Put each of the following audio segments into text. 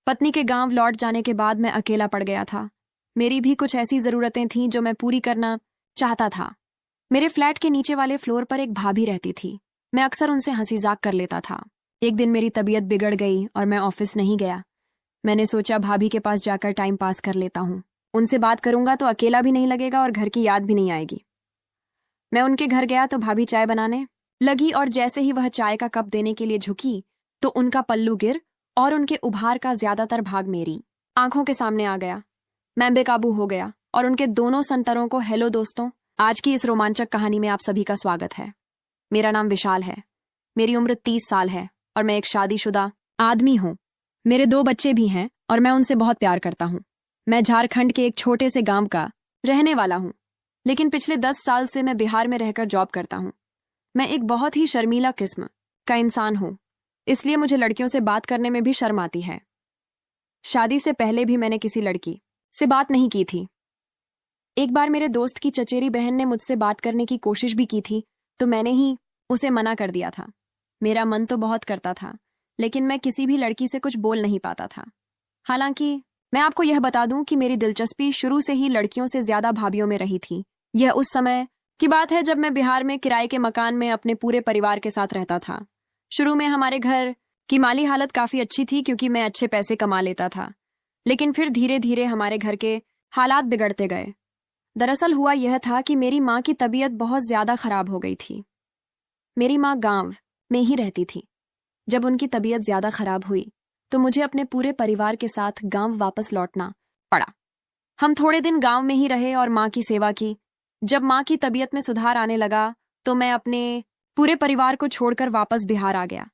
पत्नी के गांव लौट जाने के बाद मैं अकेला पड़ गया था। मेरी भी कुछ ऐसी ज़रूरतें थीं जो मैं पूरी करना चाहता था। मेरे फ्लैट के नीचे वाले फ्लोर पर एक भाभी रहती थी। मैं अक्सर उनसे हंसी मजाक कर लेता था। एक दिन मेरी तबीयत बिगड़ गई और मैं ऑफिस नहीं गया। मैंने सोचा भाभी के पास जाकर टाइम पास कर लेता हूँ। उनसे बात करूंगा तो अकेला भी नहीं लगेगा और घर की याद भी नहीं आएगी। मैं उनके घर गया तो भाभी चाय बनाने लगी और जैसे ही वह चाय का कप देने के लिए झुकी तो उनका पल्लू गिर और उनके उभार का ज्यादातर भाग मेरी आंखों के सामने आ गया। मैं बेकाबू हो गया और उनके दोनों संतरों को हेलो दोस्तों, आज की इस रोमांचक कहानी में आप सभी का स्वागत है। मेरा नाम विशाल है। मेरी उम्र 30 साल है और मैं एक शादीशुदा आदमी हूँ। मेरे 2 बच्चे भी हैं और मैं उनसे बहुत प्यार करता हूँ। मैं झारखंड के एक छोटे से गांव का रहने वाला हूँ, लेकिन पिछले 10 साल से मैं बिहार में रहकर जॉब करता हूँ। मैं एक बहुत ही शर्मीला किस्म का इंसान हूँ, इसलिए मुझे लड़कियों से बात करने में भी शर्म आती है। शादी से पहले भी मैंने किसी लड़की से बात नहीं की थी। एक बार मेरे दोस्त की चचेरी बहन ने मुझसे बात करने की कोशिश भी की थी, तो मैंने ही उसे मना कर दिया था। मेरा मन तो बहुत करता था, लेकिन मैं किसी भी लड़की से कुछ बोल नहीं पाता था। हालांकि मैं आपको यह बता दूं कि मेरी दिलचस्पी शुरू से ही लड़कियों से ज्यादा भाभियों में रही थी। यह उस समय की बात है जब मैं बिहार में किराए के मकान में अपने पूरे परिवार के साथ रहता था। शुरू में हमारे घर की माली हालत काफी अच्छी थी क्योंकि मैं अच्छे पैसे कमा लेता था, लेकिन फिर धीरे धीरे हमारे घर के हालात बिगड़ते गए। दरअसल हुआ यह था कि मेरी माँ की तबीयत बहुत ज्यादा खराब हो गई थी। मेरी माँ गांव में ही रहती थी। जब उनकी तबीयत ज्यादा खराब हुई तो मुझे अपने पूरे परिवार के साथ गांव वापस लौटना पड़ा। हम थोड़े दिन गांव में ही रहे और माँ की सेवा की। जब माँ की तबीयत में सुधार आने लगा तो मैं अपने पूरे परिवार को छोड़कर वापस बिहार आ गया,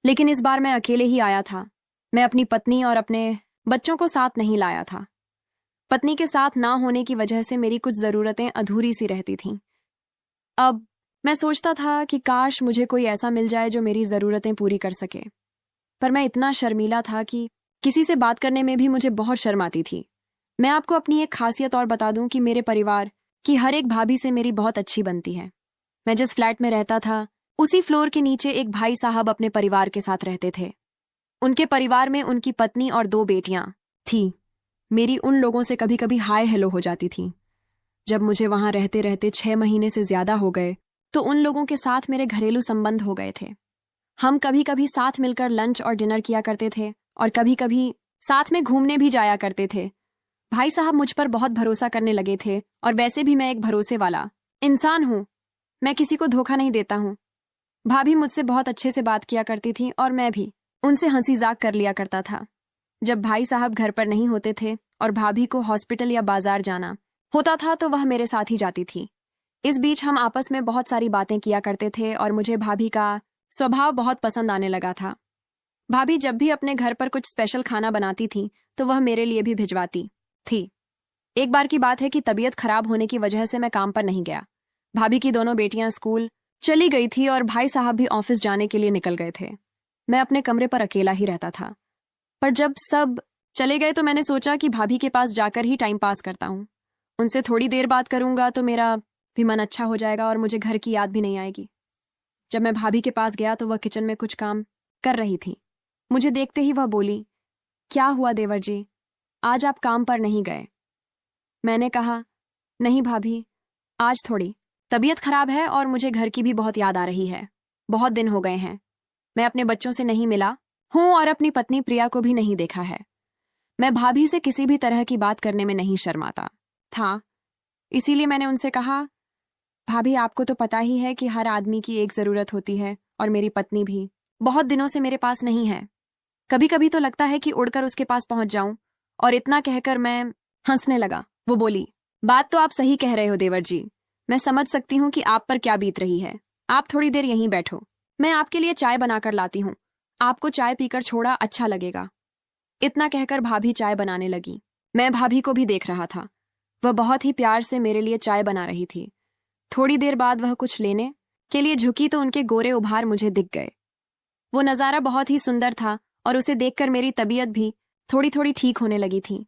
लेकिन इस बार मैं अकेले ही आया था। मैं अपनी पत्नी और अपने बच्चों को साथ नहीं लाया था। पत्नी के साथ ना होने की वजह से मेरी कुछ जरूरतें अधूरी सी रहती थीं। अब मैं सोचता था कि काश मुझे कोई ऐसा मिल जाए जो मेरी जरूरतें पूरी कर सके, पर मैं इतना शर्मीला था कि किसी से बात करने में भी मुझे बहुत शर्म आती थी। मैं आपको अपनी एक खासियत और बता दूं कि मेरे परिवार की हर एक भाभी से मेरी बहुत अच्छी बनती है। मैं जिस फ्लैट में रहता था उसी फ्लोर के नीचे एक भाई साहब अपने परिवार के साथ रहते थे। उनके परिवार में उनकी पत्नी और 2 बेटियां थीं। मेरी उन लोगों से कभी कभी हाय हेलो हो जाती थी। जब मुझे वहां रहते रहते 6 महीने से ज्यादा हो गए तो उन लोगों के साथ मेरे घरेलू संबंध हो गए थे। हम कभी कभी साथ मिलकर लंच और डिनर किया करते थे और कभी कभी साथ में घूमने भी जाया करते थे। भाई साहब मुझ पर बहुत भरोसा करने लगे थे और वैसे भी मैं एक भरोसे वाला इंसान हूँ। मैं किसी को धोखा नहीं देता हूँ। भाभी मुझसे बहुत अच्छे से बात किया करती थी और मैं भी उनसे हंसी मजाक कर लिया करता था। जब भाई साहब घर पर नहीं होते थे और भाभी को हॉस्पिटल या बाजार जाना होता था तो वह मेरे साथ ही जाती थी। इस बीच हम आपस में बहुत सारी बातें किया करते थे और मुझे भाभी का स्वभाव बहुत पसंद आने लगा था। भाभी जब भी अपने घर पर कुछ स्पेशल खाना बनाती थी तो वह मेरे लिए भी भिजवाती थी। एक बार की बात है कि तबीयत खराब होने की वजह से मैं काम पर नहीं गया। भाभी की दोनों बेटियां स्कूल चली गई थी और भाई साहब भी ऑफिस जाने के लिए निकल गए थे। मैं अपने कमरे पर अकेला ही रहता था। पर जब सब चले गए तो मैंने सोचा कि भाभी के पास जाकर ही टाइम पास करता हूँ। उनसे थोड़ी देर बात करूंगा तो मेरा भी मन अच्छा हो जाएगा और मुझे घर की याद भी नहीं आएगी। जब मैं भाभी के पास गया तो वह किचन में कुछ काम कर रही थी। मुझे देखते ही वह बोली, क्या हुआ देवर जी, आज आप काम पर नहीं गए? मैंने कहा, नहीं भाभी, आज थोड़ी तबीयत खराब है और मुझे घर की भी बहुत याद आ रही है। बहुत दिन हो गए हैं। मैं अपने बच्चों से नहीं मिला हूं और अपनी पत्नी प्रिया को भी नहीं देखा है। मैं भाभी से किसी भी तरह की बात करने में नहीं शर्माता था, इसीलिए मैंने उनसे कहा, भाभी आपको तो पता ही है कि हर आदमी की एक जरूरत होती है और मेरी पत्नी भी बहुत दिनों से मेरे पास नहीं है। कभी कभी तो लगता है कि उड़कर उसके पास पहुंच जाऊं। और इतना कहकर मैं हंसने लगा। वो बोली, बात तो आप सही कह रहे हो देवर जी, मैं समझ सकती हूँ कि आप पर क्या बीत रही है। आप थोड़ी देर यहीं बैठो, मैं आपके लिए चाय बनाकर लाती हूँ। आपको चाय पीकर छोड़ा अच्छा लगेगा। इतना कहकर भाभी चाय बनाने लगी। मैं भाभी को भी देख रहा था। वह बहुत ही प्यार से मेरे लिए चाय बना रही थी। थोड़ी देर बाद वह कुछ लेने के लिए झुकी तो उनके गोरे उभार मुझे दिख गए। वो नज़ारा बहुत ही सुंदर था और उसे देखकर मेरी तबीयत भी थोड़ी थोड़ी ठीक होने लगी थी।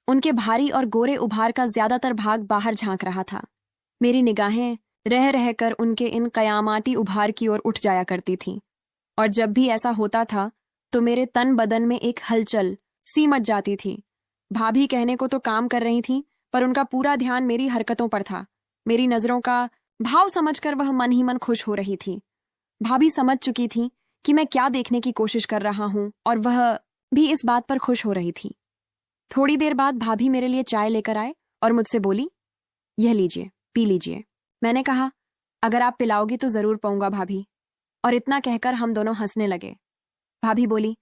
उनके भारी और गोरे उभार का ज्यादातर भाग बाहर झांक रहा था। मेरी निगाहें रह रहकर उनके इन कयामाती उभार की ओर उठ जाया करती थीं, और जब भी ऐसा होता था तो मेरे तन बदन में एक हलचल सी मच जाती थी। भाभी कहने को तो काम कर रही थी, पर उनका पूरा ध्यान मेरी हरकतों पर था। मेरी नजरों का भाव समझकर वह मन ही मन खुश हो रही थी। भाभी समझ चुकी थी कि मैं क्या देखने की कोशिश कर रहा हूं, और वह भी इस बात पर खुश हो रही थी। थोड़ी देर बाद भाभी मेरे लिए चाय लेकर आए और मुझसे बोली, यह लीजिए, पी लीजिए। मैंने कहा, अगर आप पिलाओगी तो जरूर पाऊंगा भाभी। और इतना कहकर हम दोनों हंसने लगे। भाभी बोली,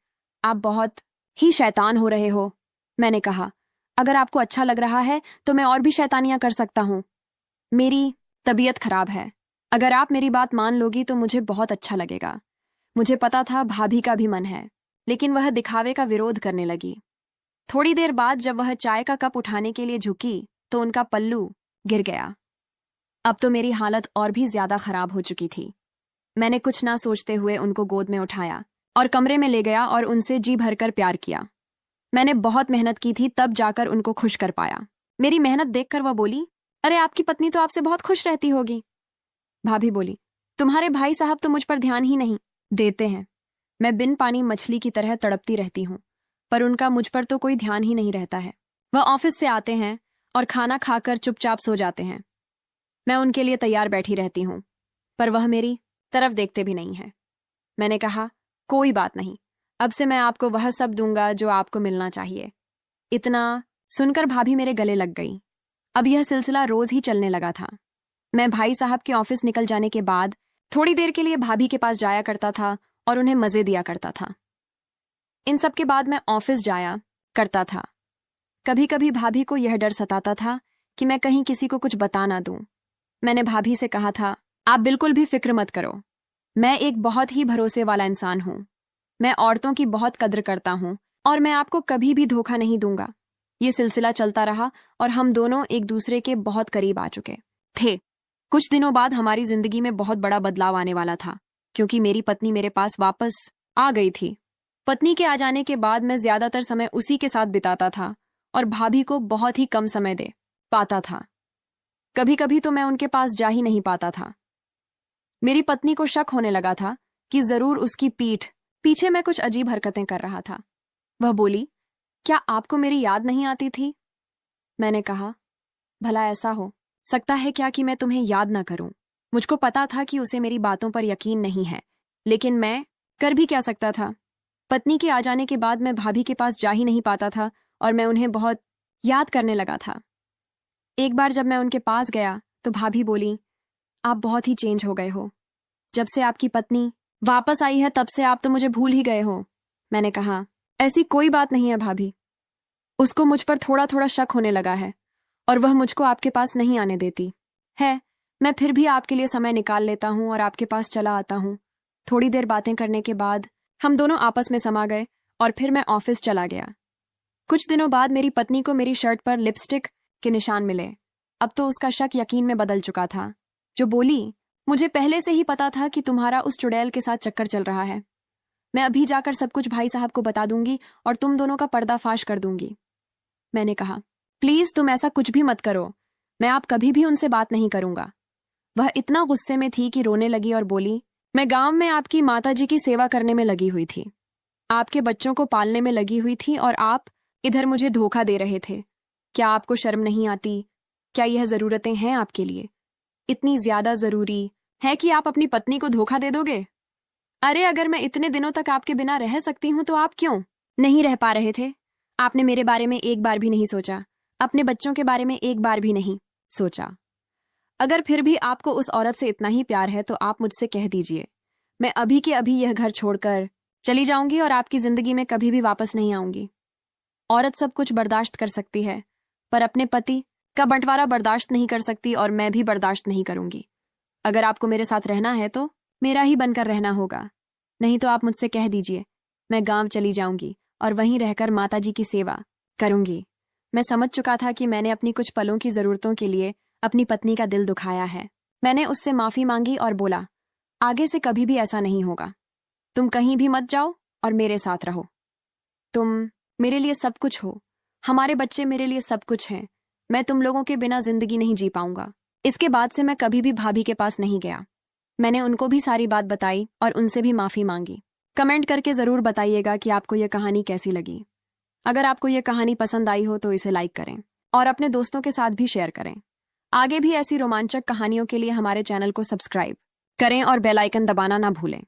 आप बहुत ही शैतान हो रहे हो। मैंने कहा, अगर आपको अच्छा लग रहा है तो मैं और भी शैतानियां कर सकता हूं। मेरी तबीयत खराब है, अगर आप मेरी बात मान लोगी तो मुझे बहुत अच्छा लगेगा। मुझे पता था भाभी का भी मन है, लेकिन वह दिखावे का विरोध करने लगी। थोड़ी देर बाद जब वह चाय का कप उठाने के लिए झुकी तो उनका पल्लू गिर गया। अब तो मेरी हालत और भी ज्यादा खराब हो चुकी थी। मैंने कुछ ना सोचते हुए उनको गोद में उठाया और कमरे में ले गया और उनसे जी भरकर प्यार किया। मैंने बहुत मेहनत की थी, तब जाकर उनको खुश कर पाया। मेरी मेहनत देखकर वह बोली, अरे आपकी पत्नी तो आपसे बहुत खुश रहती होगी। भाभी बोली, तुम्हारे भाई साहब तो मुझ पर ध्यान ही नहीं देते हैं। मैं बिन पानी मछली की तरह तड़पती रहती हूँ, पर उनका मुझ पर तो कोई ध्यान ही नहीं रहता है। वह ऑफिस से आते हैं और खाना खाकर चुपचाप सो जाते हैं। मैं उनके लिए तैयार बैठी रहती हूँ, पर वह मेरी तरफ देखते भी नहीं है। मैंने कहा, कोई बात नहीं, अब से मैं आपको वह सब दूंगा जो आपको मिलना चाहिए। इतना सुनकर भाभी मेरे गले लग गई। अब यह सिलसिला रोज ही चलने लगा था। मैं भाई साहब के ऑफिस निकल जाने के बाद थोड़ी देर के लिए भाभी के पास जाया करता था और उन्हें मजे दिया करता था। इन सब के बाद मैं ऑफिस जाया करता था। कभी कभी भाभी को यह डर सताता था कि मैं कहीं किसी को कुछ बता ना दूं। मैंने भाभी से कहा था, आप बिल्कुल भी फिक्र मत करो, मैं एक बहुत ही भरोसे वाला इंसान हूं। मैं औरतों की बहुत कद्र करता हूं और मैं आपको कभी भी धोखा नहीं दूंगा। ये सिलसिला चलता रहा और हम दोनों एक दूसरे के बहुत करीब आ चुके थे। कुछ दिनों बाद हमारी जिंदगी में बहुत बड़ा बदलाव आने वाला था, क्योंकि मेरी पत्नी मेरे पास वापस आ गई थी। पत्नी के आ जाने के बाद मैं ज्यादातर समय उसी के साथ बिताता था और भाभी को बहुत ही कम समय दे पाता था। कभी कभी तो मैं उनके पास जा ही नहीं पाता था। मेरी पत्नी को शक होने लगा था कि जरूर उसकी पीठ पीछे मैं कुछ अजीब हरकतें कर रहा था। वह बोली, क्या आपको मेरी याद नहीं आती थी? मैंने कहा, भला ऐसा हो सकता है क्या कि मैं तुम्हें याद ना करूं? मुझको पता था कि उसे मेरी बातों पर यकीन नहीं है, लेकिन मैं कर भी क्या सकता था। पत्नी के आ जाने के बाद मैं भाभी के पास जा ही नहीं पाता था और मैं उन्हें बहुत याद करने लगा था। एक बार जब मैं उनके पास गया तो भाभी बोली, आप बहुत ही चेंज हो गए हो। जब से आपकी पत्नी वापस आई है तब से आप तो मुझे भूल ही गए हो। मैंने कहा, ऐसी कोई बात नहीं है भाभी, उसको मुझ पर थोड़ा थोड़ा शक होने लगा है और वह मुझको आपके पास नहीं आने देती है। मैं फिर भी आपके लिए समय निकाल लेता हूँ और आपके पास चला आता हूँ। थोड़ी देर बातें करने के बाद हम दोनों आपस में समा गए और फिर मैं ऑफिस चला गया। कुछ दिनों बाद मेरी पत्नी को मेरी शर्ट पर लिपस्टिक के निशान मिले। अब तो उसका शक यकीन में बदल चुका था। जो बोली, मुझे पहले से ही पता था कि तुम्हारा उस चुड़ैल के साथ चक्कर चल रहा है। मैं अभी जाकर सब कुछ भाई साहब को बता दूंगी और तुम दोनों का पर्दाफाश कर दूंगी। मैंने कहा, प्लीज तुम ऐसा कुछ भी मत करो, मैं आप कभी भी उनसे बात नहीं करूंगा। वह इतना गुस्से में थी कि रोने लगी और बोली, मैं गांव में आपकी माताजी की सेवा करने में लगी हुई थी, आपके बच्चों को पालने में लगी हुई थी और आप इधर मुझे धोखा दे रहे थे। क्या आपको शर्म नहीं आती? क्या यह जरूरतें हैं आपके लिए? इतनी ज्यादा जरूरी है कि आप अपनी पत्नी को धोखा दे दोगे? अरे अगर मैं इतने दिनों तक आपके बिना रह सकती हूं तो आप क्यों नहीं रह पा रहे थे? आपने मेरे बारे में एक बार भी नहीं सोचा, अपने बच्चों के बारे में एक बार भी नहीं सोचा। अगर फिर भी आपको उस औरत से इतना ही प्यार है तो आप मुझसे कह दीजिए, मैं अभी के अभी यह घर छोड़कर चली जाऊंगी और आपकी जिंदगी में कभी भी वापस नहीं आऊंगी। औरत सब कुछ बर्दाश्त कर सकती है, पर अपने पति का बंटवारा बर्दाश्त नहीं कर सकती और मैं भी बर्दाश्त नहीं करूंगी। अगर आपको मेरे साथ रहना है तो मेरा ही बनकर रहना होगा, नहीं तो आप मुझसे कह दीजिए, मैं गांव चली जाऊंगी और वहीं रहकर माताजी की सेवा करूंगी। मैं समझ चुका था कि मैंने अपनी कुछ पलों की जरूरतों के लिए अपनी पत्नी का दिल दुखाया है। मैंने उससे माफी मांगी और बोला, आगे से कभी भी ऐसा नहीं होगा। तुम कहीं भी मत जाओ और मेरे साथ रहो। तुम मेरे लिए सब कुछ हो, हमारे बच्चे मेरे लिए सब कुछ हैं। मैं तुम लोगों के बिना जिंदगी नहीं जी पाऊंगा। इसके बाद से मैं कभी भी भाभी के पास नहीं गया। मैंने उनको भी सारी बात बताई और उनसे भी माफी मांगी। कमेंट करके जरूर बताइएगा कि आपको यह कहानी कैसी लगी। अगर आपको ये कहानी पसंद आई हो तो इसे लाइक करें और अपने दोस्तों के साथ भी शेयर करें। आगे भी ऐसी रोमांचक कहानियों के लिए हमारे चैनल को सब्सक्राइब करें और बेल आइकन दबाना ना भूलें।